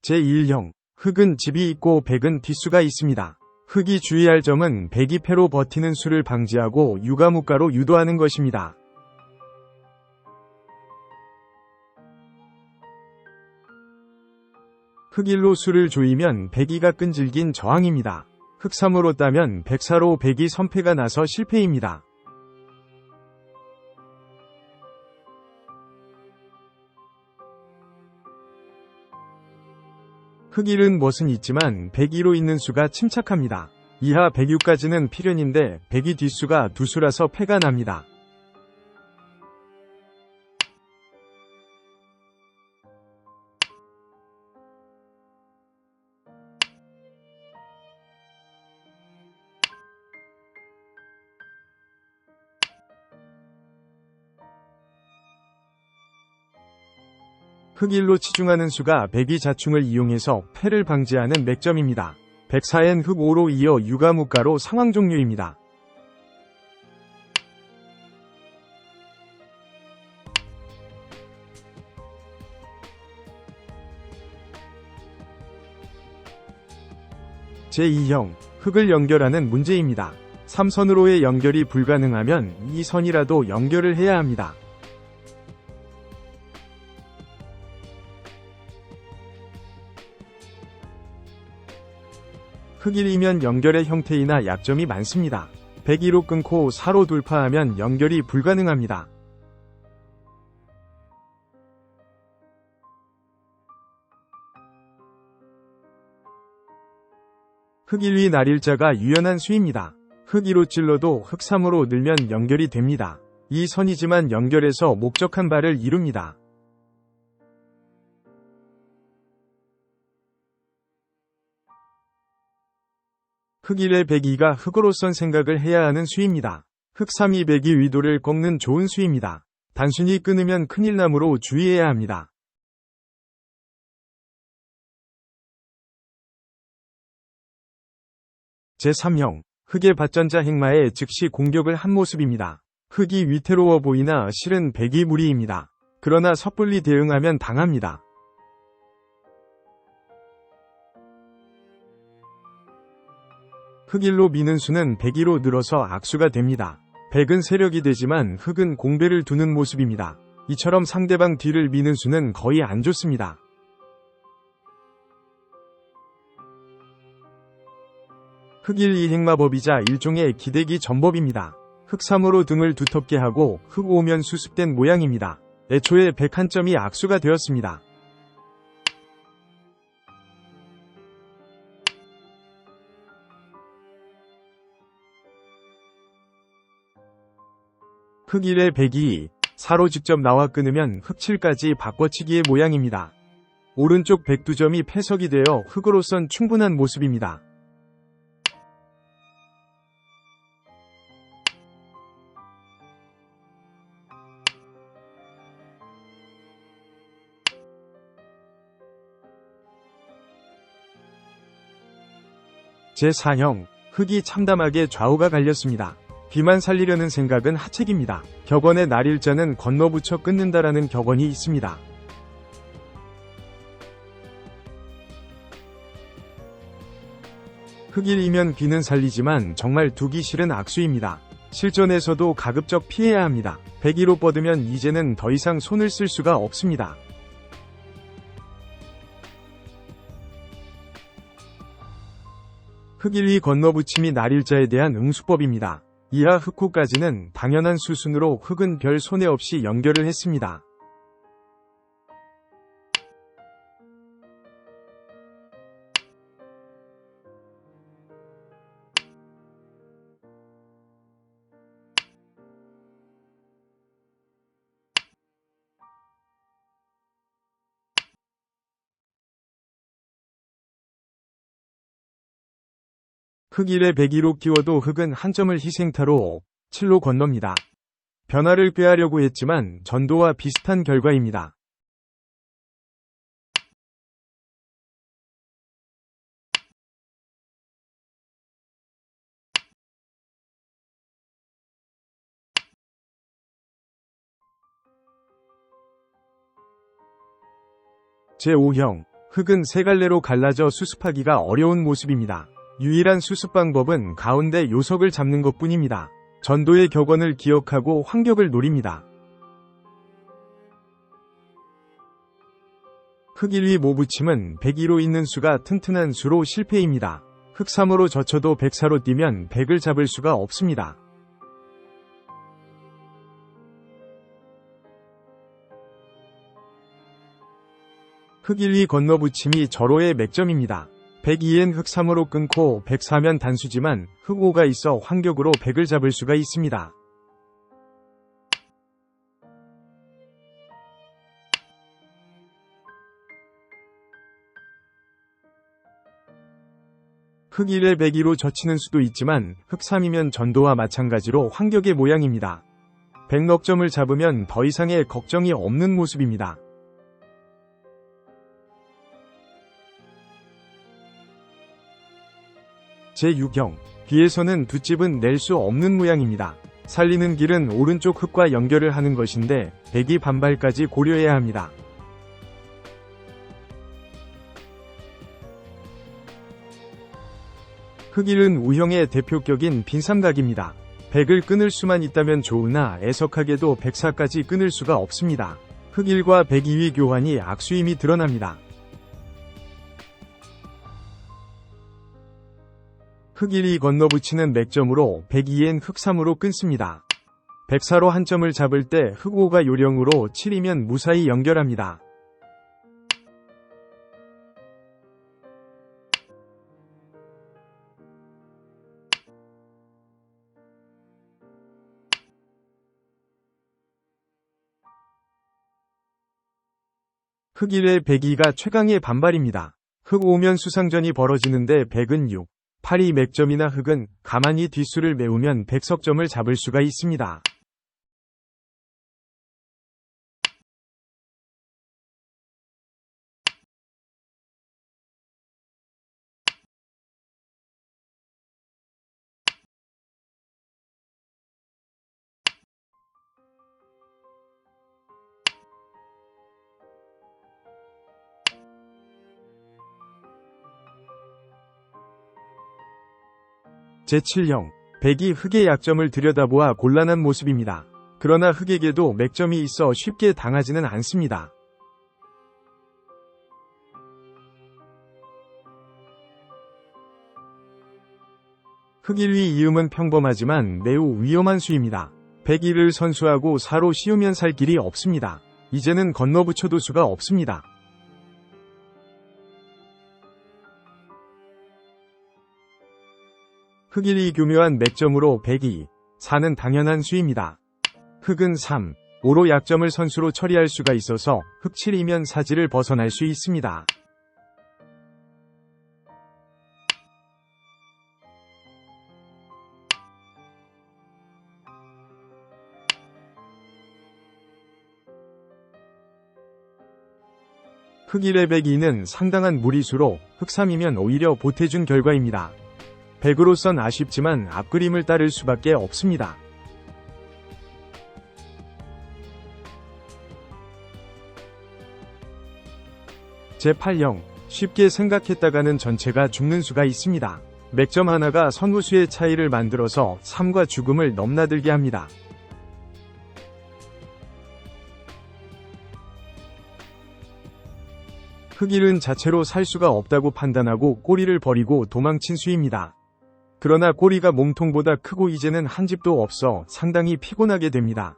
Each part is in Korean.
제1형, 흙은 집이 있고 백은 뒷수가 있습니다. 흙이 주의할 점은 백이 패로 버티는 수를 방지하고 유가무가로 유도하는 것입니다. 흙일로 수를 조이면 백이가 끈질긴 저항입니다. 흙3으로 따면 백사로 백이 선패가 나서 실패입니다. 흙일은 멋은 있지만 백이로 있는 수가 침착합니다. 이하 백유까지는 필연인데 백이 뒷수가 두수라서 패가 납니다. 흙일로 치중하는 수가 백이 자충을 이용해서 패를 방지하는 맥점입니다. 백사엔 흙5로 이어 유가무가로 상황 종료입니다. 제2형, 흙을 연결하는 문제입니다. 3선으로의 연결이 불가능하면 2선이라도 연결을 해야 합니다. 흙일이면 연결의 형태이나 약점이 많습니다. 백이로 끊고 4로 돌파하면 연결이 불가능합니다. 흙1위 날일자가 유연한 수입니다. 흙2로 찔러도 흙3으로 늘면 연결이 됩니다. 이 선이지만 연결해서 목적한 바를 이룹니다. 흙1의 백이가 흙으로선 생각을 해야 하는 수입니다. 흙3이 백이 위도를 꺾는 좋은 수입니다. 단순히 끊으면 큰일 나므로 주의해야 합니다. 제3형, 흙의 받전자 행마에 즉시 공격을 한 모습입니다. 흙이 위태로워 보이나 실은 백이 무리입니다. 그러나 섣불리 대응하면 당합니다. 흙일로 미는 수는 백이로 늘어서 악수가 됩니다. 백은 세력이 되지만 흙은 공배를 두는 모습입니다. 이처럼 상대방 뒤를 미는 수는 거의 안 좋습니다. 흙1 이행마법이자 일종의 기대기 전법입니다. 흙 3으로 등을 두텁게 하고 흙 5면 수습된 모양입니다. 애초에 백 한 점이 악수가 되었습니다. 흙 1의 백이 4로 직접 나와 끊으면 흙 7까지 바꿔치기의 모양입니다. 오른쪽 백 2점이 패석이 되어 흙으로선 충분한 모습입니다. 제4형, 흙이 참담하게 좌우가 갈렸습니다. 비만 살리려는 생각은 하책입니다. 격언의 날일자는 건너붙여 끊는다라는 격언이 있습니다. 흙일이면 비는 살리지만 정말 두기 싫은 악수입니다. 실전에서도 가급적 피해야 합니다. 백이로 뻗으면 이제는 더 이상 손을 쓸 수가 없습니다. 흙일위 건너붙임이 날일자에 대한 응수법입니다. 이하 흙호까지는 당연한 수순으로 흙은 별 손해 없이 연결을 했습니다. 흙 1에 백이로 끼워도 흙은 한 점을 희생타로 7로 건넙니다. 변화를 꾀하려고 했지만 전도와 비슷한 결과입니다. 제5형, 흙은 세 갈래로 갈라져 수습하기가 어려운 모습입니다. 유일한 수습 방법은 가운데 요석을 잡는 것뿐입니다. 전도의 격언을 기억하고 환격을 노립니다. 흙 1위 모붙임은 102로 있는 수가 튼튼한 수로 실패입니다. 흙 3으로 젖혀도 104로 뛰면 100을 잡을 수가 없습니다. 흙 1위 건너붙임이 절호의 맥점입니다. 102엔 흙 3으로 끊고 104면 단수지만 흙 5가 있어 환격으로 100을 잡을 수가 있습니다. 흙 1에 102로 젖히는 수도 있지만 흙 3이면 전도와 마찬가지로 환격의 모양입니다. 100 넉 점을 잡으면 더 이상의 걱정이 없는 모습입니다. 제6형, 뒤에서는 뒷집은 낼 수 없는 모양입니다. 살리는 길은 오른쪽 흙과 연결을 하는 것인데 배기 반발까지 고려해야 합니다. 흙 1은 우형의 대표격인 빈삼각입니다. 100을 끊을 수만 있다면 좋으나 애석하게도 104까지 끊을 수가 없습니다. 흙 1과 102위 교환이 악수임이 드러납니다. 흙 1이 건너붙이는 맥점으로 102엔 흙 3으로 끊습니다. 104로 한 점을 잡을 때 흙 5가 요령으로 7이면 무사히 연결합니다. 흙 1의 102가 최강의 반발입니다. 흙 5면 수상전이 벌어지는데 100은 6, 8이 맥점이나 흙은 가만히 뒷수를 메우면 100석점을 잡을 수가 있습니다. 제7형, 100이 흙의 약점을 들여다보아 곤란한 모습입니다. 그러나 흙에게도 맥점이 있어 쉽게 당하지는 않습니다. 흙 1위 이음은 평범하지만 매우 위험한 수입니다. 101을 선수하고 4로 씌우면 살 길이 없습니다. 이제는 건너붙여도 수가 없습니다. 흙 1이 교묘한 맥점으로 102, 4는 당연한 수입니다. 흙은 3, 5로 약점을 선수로 처리할 수가 있어서 흙 7이면 사지를 벗어날 수 있습니다. 흙 1의 102는 상당한 무리수로 흙 3이면 오히려 보태준 결과입니다. 100으로선 아쉽지만 앞그림을 따를 수밖에 없습니다. 제8형, 쉽게 생각했다가는 전체가 죽는 수가 있습니다. 맥점 하나가 선후수의 차이를 만들어서 삶과 죽음을 넘나들게 합니다. 흙 1은 자체로 살 수가 없다고 판단하고 꼬리를 버리고 도망친 수입니다. 그러나 꼬리가 몸통보다 크고 이제는 한 집도 없어 상당히 피곤하게 됩니다.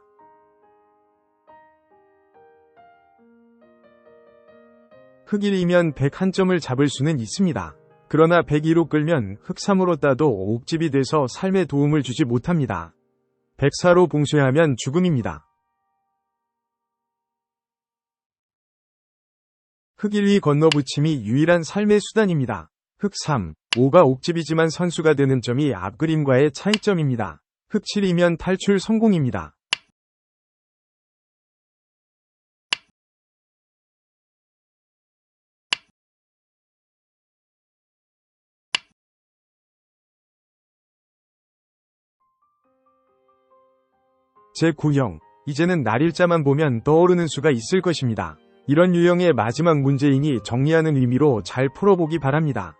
흙 1이면 101점을 잡을 수는 있습니다. 그러나 102로 끌면 흙 3으로 따도 옥집이 돼서 삶에 도움을 주지 못합니다. 104로 봉쇄하면 죽음입니다. 흙 1위 건너붙임이 유일한 삶의 수단입니다. 흙 3, 5가 옥집이지만 선수가 되는 점이 앞그림과의 차이점입니다. 흙 7이면 탈출 성공입니다. 제9형, 이제는 날일자만 보면 떠오르는 수가 있을 것입니다. 이런 유형의 마지막 문제이니 정리하는 의미로 잘 풀어보기 바랍니다.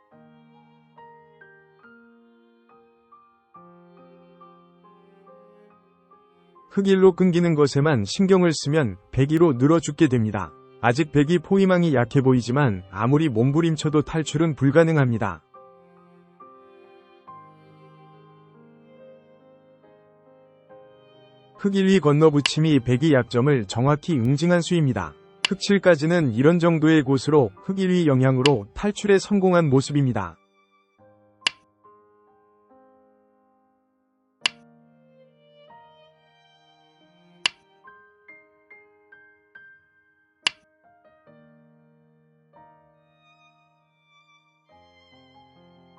흑일로 끊기는 것에만 신경을 쓰면 백이로 늘어 죽게 됩니다. 아직 백이 포위망이 약해 보이지만 아무리 몸부림쳐도 탈출은 불가능합니다. 흑1위 건너붙임이 백이 약점을 정확히 응징한 수입니다. 흑7까지는 이런 정도의 곳으로 흑1위 영향으로 탈출에 성공한 모습입니다.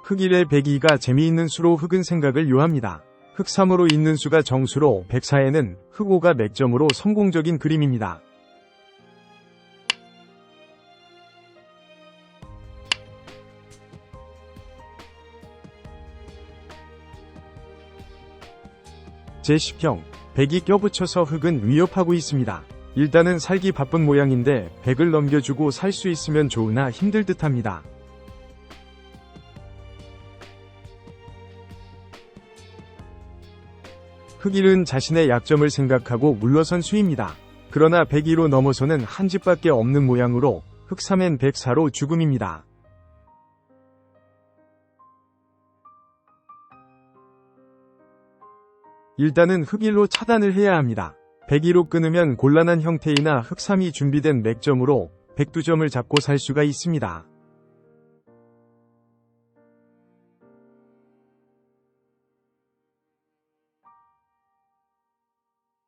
흑1의 백이가 재미있는 수로 흑은 생각을 요합니다. 흑3으로 있는 수가 정수로 백4에는 흑5가 맥점으로 성공적인 그림입니다. 제10형, 백이 껴붙여서 흑은 위협하고 있습니다. 일단은 살기 바쁜 모양인데 백을 넘겨주고 살 수 있으면 좋으나 힘들 듯합니다. 흑일은 자신의 약점을 생각하고 물러선 수입니다. 그러나 백이로 넘어서는 한 집밖에 없는 모양으로 흑3엔 백4로 죽음입니다. 일단은 흑일로 차단을 해야 합니다. 백이로 끊으면 곤란한 형태이나 흑3이 준비된 맥점으로 백두점을 잡고 살 수가 있습니다.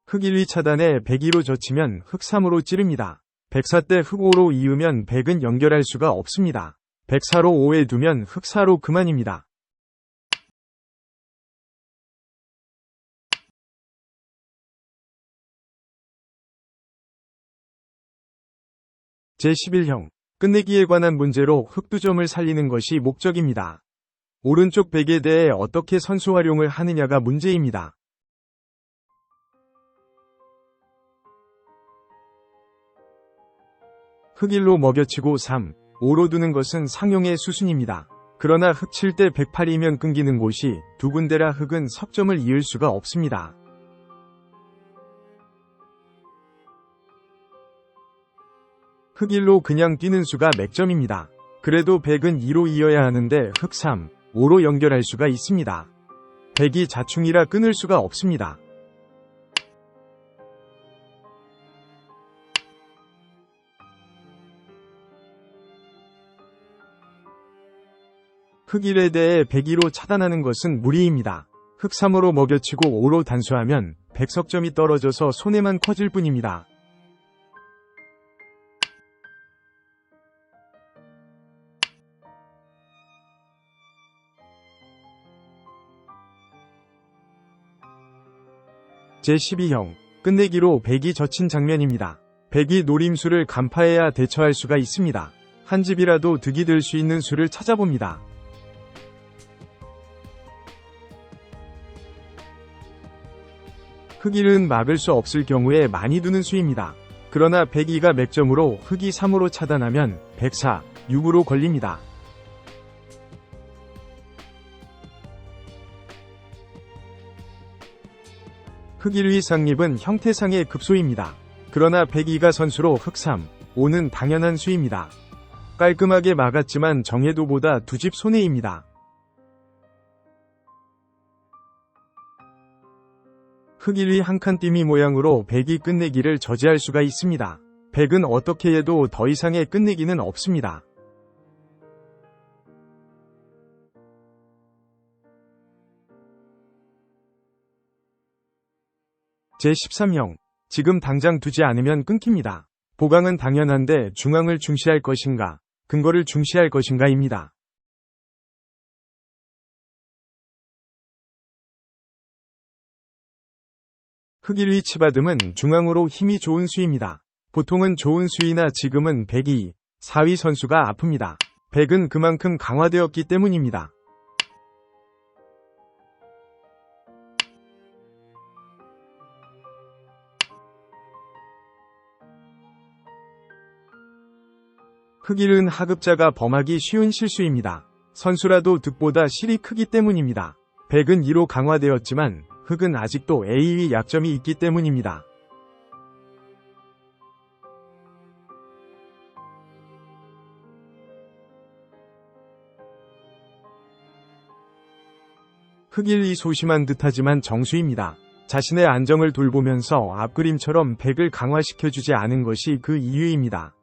흑1위 차단에 백이로 젖히면 흑3으로 찌릅니다. 백4 때 흑5로 이으면 백은 연결할 수가 없습니다. 백4로 5에 두면 흑4로 그만입니다. 제11형, 끝내기에 관한 문제로 흑두점을 살리는 것이 목적입니다. 오른쪽 백에 대해 어떻게 선수 활용을 하느냐가 문제입니다. 흑1로 먹여치고 3, 5로 두는 것은 상용의 수순입니다. 그러나 흑7 때 108이면 끊기는 곳이 두 군데라 흑은 석점을 이을 수가 없습니다. 흑1로 그냥 뛰는 수가 맥점입니다. 그래도 백은 2로 이어야 하는데 흑3, 5로 연결할 수가 있습니다. 백이 자충이라 끊을 수가 없습니다. 흑1에 대해 백이로 차단하는 것은 무리입니다. 흑3으로 먹여치고 5로 단수하면 백석점이 떨어져서 손해만 커질 뿐입니다. 제12형, 끝내기로 백이 젖힌 장면입니다. 백이 노림수를 간파해야 대처할 수가 있습니다. 한 집이라도 득이 될 수 있는 수를 찾아봅니다. 흑일은 막을 수 없을 경우에 많이 두는 수입니다. 그러나 백이가 맥점으로 흑이 3으로 차단하면 백4, 6으로 걸립니다. 흑1위 상립은 형태상의 급소입니다. 그러나 백이가 선수로 흑3, 5는 당연한 수입니다. 깔끔하게 막았지만 정해도보다 두 집 손해입니다. 흑1위 한칸 띠미 모양으로 백이 끝내기를 저지할 수가 있습니다. 백은 어떻게 해도 더 이상의 끝내기는 없습니다. 제13형, 지금 당장 두지 않으면 끊깁니다. 보강은 당연한데 중앙을 중시할 것인가, 근거를 중시할 것인가입니다. 흑일위 치받음은 중앙으로 힘이 좋은 수입니다. 보통은 좋은 수이나 지금은 백이 4위 선수가 아픕니다. 백은 그만큼 강화되었기 때문입니다. 흑일은 하급자가 범하기 쉬운 실수입니다. 선수라도 득보다 실이 크기 때문입니다. 백은 2로 강화되었지만 흑은 아직도 A의 약점이 있기 때문입니다. 흑일이 소심한 듯하지만 정수입니다. 자신의 안정을 돌보면서 앞그림처럼 백을 강화시켜주지 않은 것이 그 이유입니다.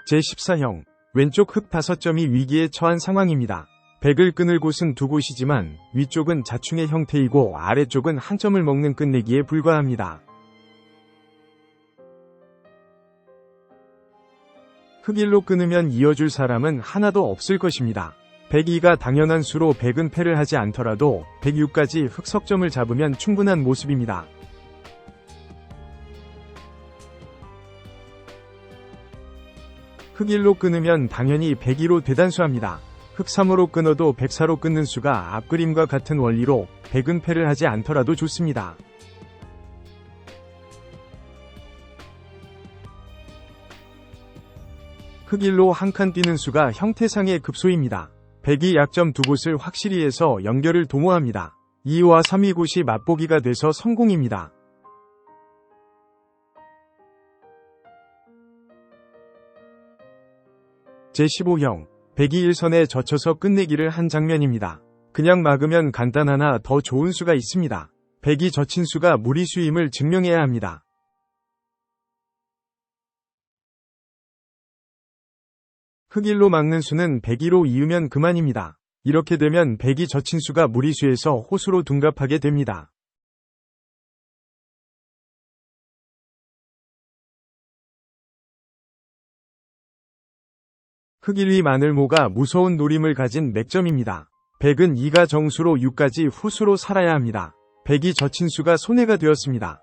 제14형 왼쪽 흑 5점이 위기에 처한 상황입니다. 백을 끊을 곳은 두 곳이지만 위쪽은 자충의 형태이고 아래쪽은 한 점을 먹는 끝내기에 불과합니다. 흑일로 끊으면 이어줄 사람은 하나도 없을 것입니다. 102가 당연한 수로 백은 패를 하지 않더라도 106까지 흑석점을 잡으면 충분한 모습입니다. 흑일로 끊으면 당연히 102로 대단수합니다. 흑3으로 끊어도 104로 끊는 수가 앞그림과 같은 원리로 백은 패를 하지 않더라도 좋습니다. 흑일로 한 칸 뛰는 수가 형태상의 급소입니다. 백이 약점 두 곳을 확실히 해서 연결을 도모합니다. 2와 3이 곳이 맛보기가 돼서 성공입니다. 제15형 백이 1선에 젖혀서 끝내기를 한 장면입니다. 그냥 막으면 간단하나 더 좋은 수가 있습니다. 백이 젖힌 수가 무리수임을 증명해야 합니다. 흑일로 막는 수는 102로 이으면 그만입니다. 이렇게 되면 백이 젖힌 수가 무리수에서 호수로 둔갑하게 됩니다. 흑일위 마늘모가 무서운 노림을 가진 맥점입니다. 백은 2가 정수로 6까지 후수로 살아야 합니다. 백이 젖힌 수가 손해가 되었습니다.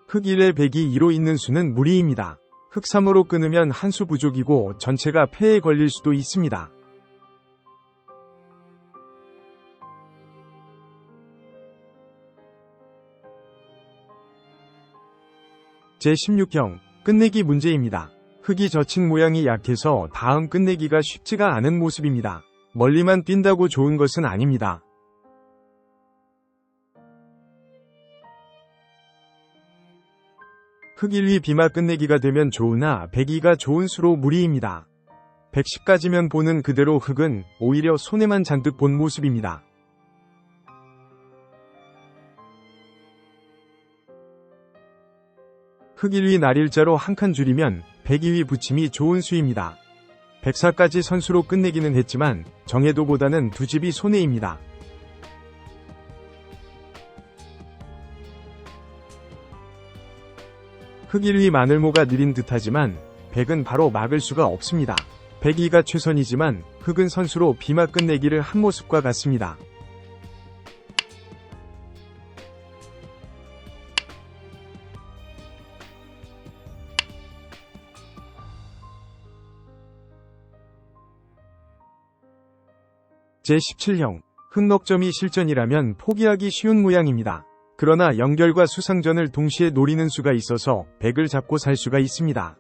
흑1에 백이 2로 있는 수는 무리입니다. 흑3으로 끊으면 한 수 부족이고 전체가 패에 걸릴 수도 있습니다. 제16형 끝내기 문제입니다. 흑이 젖힌 모양이 약해서 다음 끝내기가 쉽지가 않은 모습입니다. 멀리만 뛴다고 좋은 것은 아닙니다. 흑일위 비마 끝내기가 되면 좋으나 102가 좋은 수로 무리입니다. 110까지면 보는 그대로 흑은 오히려 손해만 잔뜩 본 모습입니다. 흑일위 날일자로 한 칸 줄이면 102위 붙임이 좋은 수입니다. 104까지 선수로 끝내기는 했지만 정해도보다는 두 집이 손해입니다. 흑일위 마늘모가 느린 듯하지만 백은 바로 막을 수가 없습니다. 102가 최선이지만 흑은 선수로 비마 끝내기를 한 모습과 같습니다. 제17형 흑넉점이 실전이라면 포기하기 쉬운 모양입니다. 그러나 연결과 수상전을 동시에 노리는 수가 있어서 백을 잡고 살 수가 있습니다.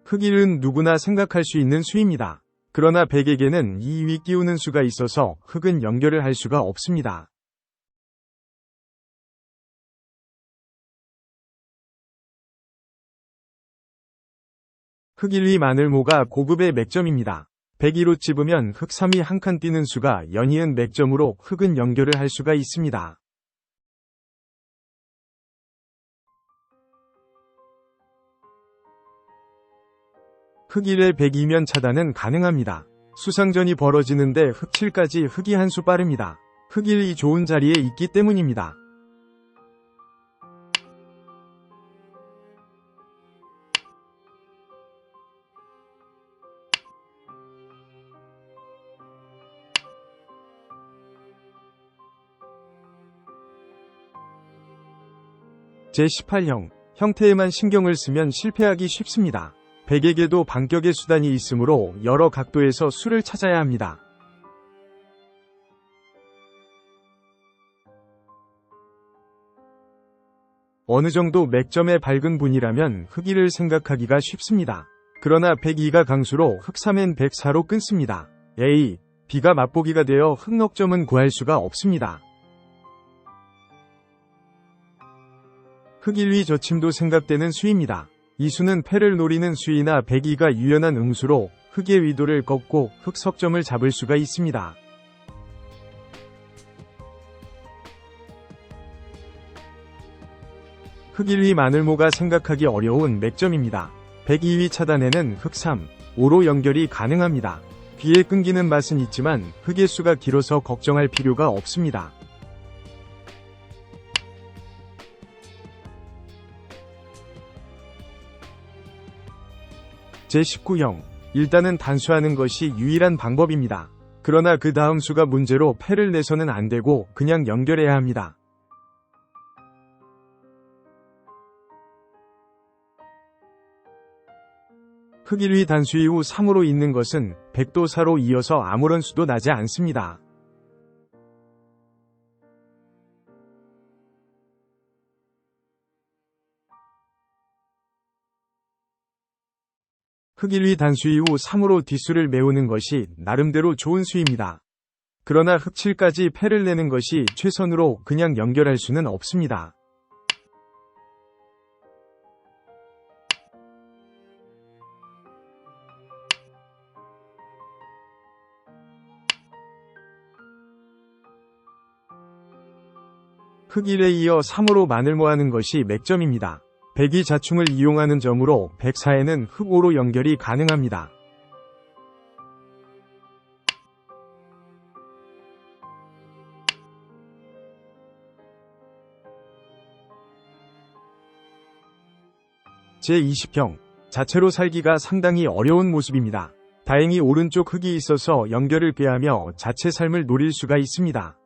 흑일은 누구나 생각할 수 있는 수입니다. 그러나 백에게는 이 위 끼우는 수가 있어서 흑은 연결을 할 수가 없습니다. 흑일위 마늘모가 고급의 맥점입니다. 102로 집으면 흑 3이 한 칸 뛰는 수가 연이은 맥점으로 흑은 연결을 할 수가 있습니다. 흑 1에 102면 차단은 가능합니다. 수상전이 벌어지는데 흑 7까지 흑이 한 수 빠릅니다. 흑 1이 좋은 자리에 있기 때문입니다. 제18형, 형태에만 신경을 쓰면 실패하기 쉽습니다. 백에게도 반격의 수단이 있으므로 여러 각도에서 수를 찾아야 합니다. 어느 정도 맥점의 밝은 분이라면 흑1을 생각하기가 쉽습니다. 그러나 102가 강수로 흑3엔 104로 끊습니다. A, B가 맛보기가 되어 흑넉점은 구할 수가 없습니다. 흑1위 저침도 생각되는 수입니다. 이 수는 패를 노리는 수이나 102가 유연한 응수로 흑의 위도를 꺾고 흑석점을 잡을 수가 있습니다. 흑1위 마늘모가 생각하기 어려운 맥점입니다. 102위 차단에는 흑3, 5로 연결이 가능합니다. 귀에 끊기는 맛은 있지만 흑의 수가 길어서 걱정할 필요가 없습니다. 제19형, 일단은 단수하는 것이 유일한 방법입니다. 그러나 그 다음 수가 문제로 패를 내서는 안 되고 그냥 연결해야 합니다. 흑1위 단수 이후 3으로 있는 것은 백도사로 이어서 아무런 수도 나지 않습니다. 흑1위 단수 이후 3으로 뒷수를 메우는 것이 나름대로 좋은 수입니다. 그러나 흑7까지 패를 내는 것이 최선으로 그냥 연결할 수는 없습니다. 흑1에 이어 3으로 마늘모하는 것이 맥점입니다. 102 자충을 이용하는 점으로 104에는 흑5로 연결이 가능합니다. 제20형, 자체로 살기가 상당히 어려운 모습입니다. 다행히 오른쪽 흑이 있어서 연결을 꾀하며 자체 삶을 노릴 수가 있습니다.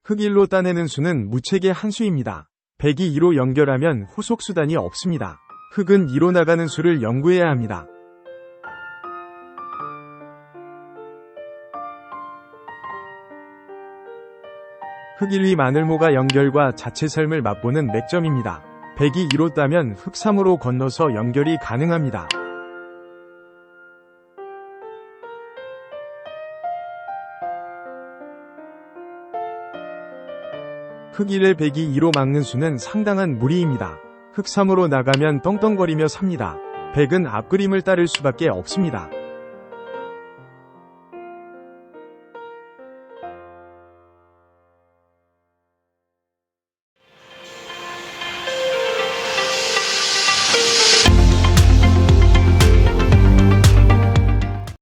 흑1로 따내는 수는 무책의 한 수입니다. 102 2로 연결하면 후속 수단이 없습니다. 흑은 2로 나가는 수를 연구해야 합니다. 흑1위 마늘모가 연결과 자체 삶을 맛보는 맥점입니다. 102 2로 따면 흑3으로 건너서 연결이 가능합니다. 흑1에 102 2로 막는 수는 상당한 무리입니다. 흑3으로 나가면 떵떵거리며 삽니다. 100은 앞그림을 따를 수밖에 없습니다.